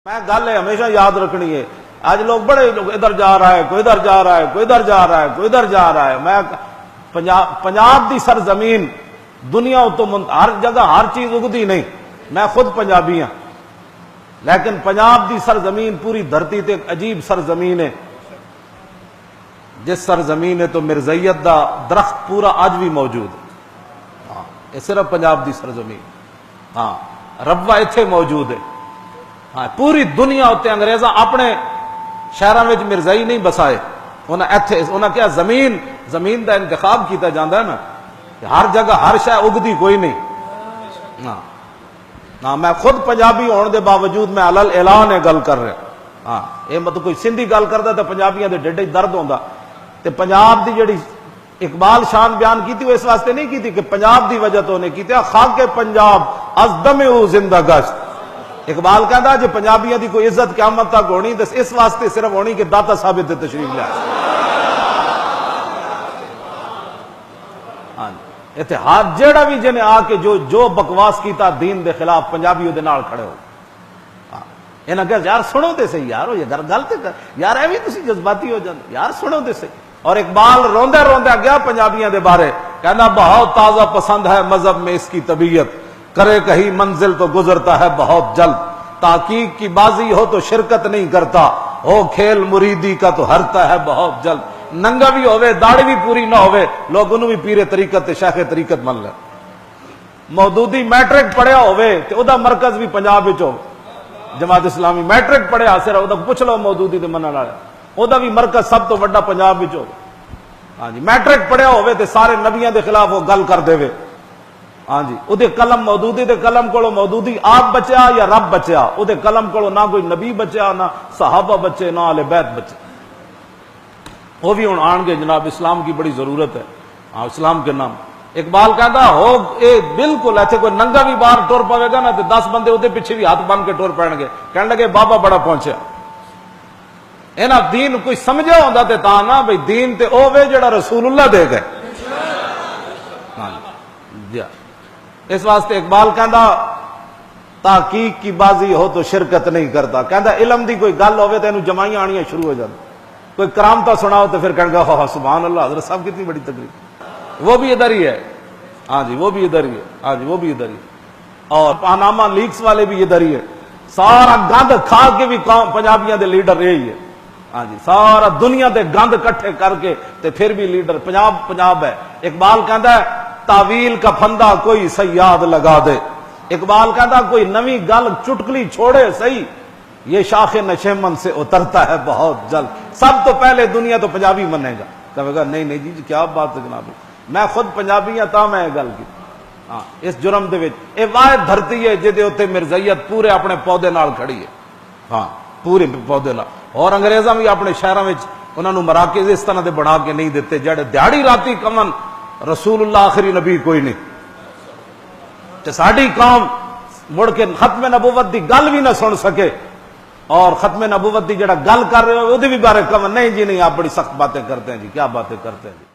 میں گل ہے ہمیشہ یاد رکھنی ہے. آج لوگ بڑے لوگ ادھر جا رہا ہے, کوئی ادھر جا رہا ہے, کوئی ادھر جا رہا ہے, کوئی ادھر جا رہا ہے. میں پنجاب دی سرزمین دنیا تو ہر جگہ ہر چیز اگتی نہیں. میں خود پنجابی ہاں, لیکن پنجاب دی سرزمین پوری دھرتی تے ایک عجیب سرزمین ہے. جس سرزمین ہے تو مرزائیت دا درخت پورا آج بھی موجود ہے. ہاں, یہ صرف پنجاب دی سرزمین. ہاں, ربوہ اتھے موجود ہے. ہاں, پوری دنیا ہوتے انگریزاں اپنے شہراں وچ مرزائی نہیں بسائے. انہاں کیا زمین دا انتخاب کیتا جاندا ہے نا, کہ ہر جگہ ہر شے اگدی کوئی نہیں. ہاں, میں خود پنجابی ہونے دے باوجود میں علل اعلان ہے گل کر رہا. ہاں, یہ مطلب کوئی سندھی گل کردا تے پنجابیاں دے ڈڈے درد ہوندا. تے پنجاب دی جڑی اقبال شان بیان کی تھی وہ اس واسطے نہیں کی تھی کہ پنجاب دی وجہ تو نے کی تھی. خاک پنجاب از دم او زندہ گشت. اقبال کہندا جے پنجابیاں دی کوئی عزت قیامت تک ہونی تے اس واسطے صرف ہونی کہ داتا صاحب تے تشریف لے. ہاں, اتحاد جیڑا بھی جنے آ کے جو بکواس کیتا دین دے خلاف پنجابی دے نال کھڑے ہو. انہاں کہ یار سنو تے صحیح یار, یہ گل تے یار ایویں تسی جذباتی ہو جاندے یار, سنو تے صحیح. اور اقبال روندے روندے گیا پنجابیاں دے بارے, کہنا بہت تازہ پسند ہے مذہب میں اس کی طبیعت, کرے کہیں منزل تو گزرتا ہے بہت جلد, تحقیق کی بازی ہو تو شرکت نہیں کرتا, ہو کھیل مریدی کا تو ہرتا ہے بہت جلد. ننگا بھی ہوئے داڑھی بھی پوری نہ ہوئے لوگ انہوں بھی پیرے طریقت تے شیخ طریقت من لے. مودودی میٹرک پڑھیا ہوئے تے او دا مرکز بھی پنجاب وچ ہو. جماعت اسلامی میٹرک پڑھیا صرف او دا پوچھ لو مودودی تے منن والے, او دا بھی مرکز سب تو بڑا پنجاب وچ ہو. ہاں جی, میٹرک پڑھیا ہوئے تے سارے نبیاں دے خلاف وہ گل کر دے وے. ہاں جی, او دے قلم مودودی دے قلم کولو مودودی آپ بچیا یا رب بچیا, او دے قلم کولو نہ کوئی نبی بچیا نہ صحابہ بچے نہ اہل بیت بچے. وہ بھی ہن آن گے جناب, اسلام کی بڑی ضرورت ہے. ہاں, اسلام کے نام. اقبال کہتا ہو اے بالکل ایسے کوئی ننگا بھی باہر ٹور پوے گا نا تے 10 بندے او دے پیچھے بھی ہاتھ بن کے ٹور پین گے, کہنے لگے بابا بڑا پہنچیا. اینا دین کوئی سمجھا ہوندا تے تا نا بھئی دین تے او وے جڑا رسول اللہ دے گئے. ہاں جی, اس واسطے اقبال کہندا تحقیق کی بازی ہو تو شرکت نہیں کرتا. کہندا علم دی کوئی گل ہوے تے اینو جمائیاں آنیاں شروع ہو جاندی. کوئی کرامتا سناؤ تو پھر کہنے گا سبحان اللہ حضرت صاحب کتنی بڑی تقریر. وہ بھی ادھر ہی ہے. ہاں جی, وہ بھی ادھر ہی ہے. ہاں جی, وہ بھی ادھر ہی ہے. اور پاناما لیکس والے بھی ادھر ہی ہے. سارا گند کھا کے بھی پنجابیاں دے لیڈر یہی ہے. ہاں جی, سارا دنیا دے گند کٹھے کر کے تے پھر بھی لیڈر پنجاب ہے. اقبال کہندا ہے تعویل کا پھندا کوئی صیاد لگا دے. اقبال کہندا کوئی نوی گل چٹکلی چھوڑے صحیح, یہ شاخ نشیمن سے اترتا ہے بہت جلد. سب تو پہلے دنیا تو پنجابی منے گا. کہے گا نہیں نہیں جی کیا بات ہے جناب, میں خود پنجابی ہاں تا میں گل کی. ہاں, اس جرم دے وچ اے واحد دھرتی ہے جدے اوتے مرزائیت پورے اپنے پودے نال کھڑی ہے. ہاں, پورے پودے نال. اور انگریزاں بھی اپنے شہراں وچ انہاں نوں مراکز اس طرح دے بنا کے نہیں دیتے جڑے دیہڑی راتی کمن رسول اللہ آخری نبی کوئی نہیں. تے ساڈی قوم مڑ کے ختم نبوت دی گل بھی نہ سن سکے, اور ختم نبوت دی جڑا گل کر رہے ہو وہ بھی بارے کم نہیں جی نہیں آپ بڑی سخت باتیں کرتے ہیں جی, کیا باتیں کرتے ہیں جی.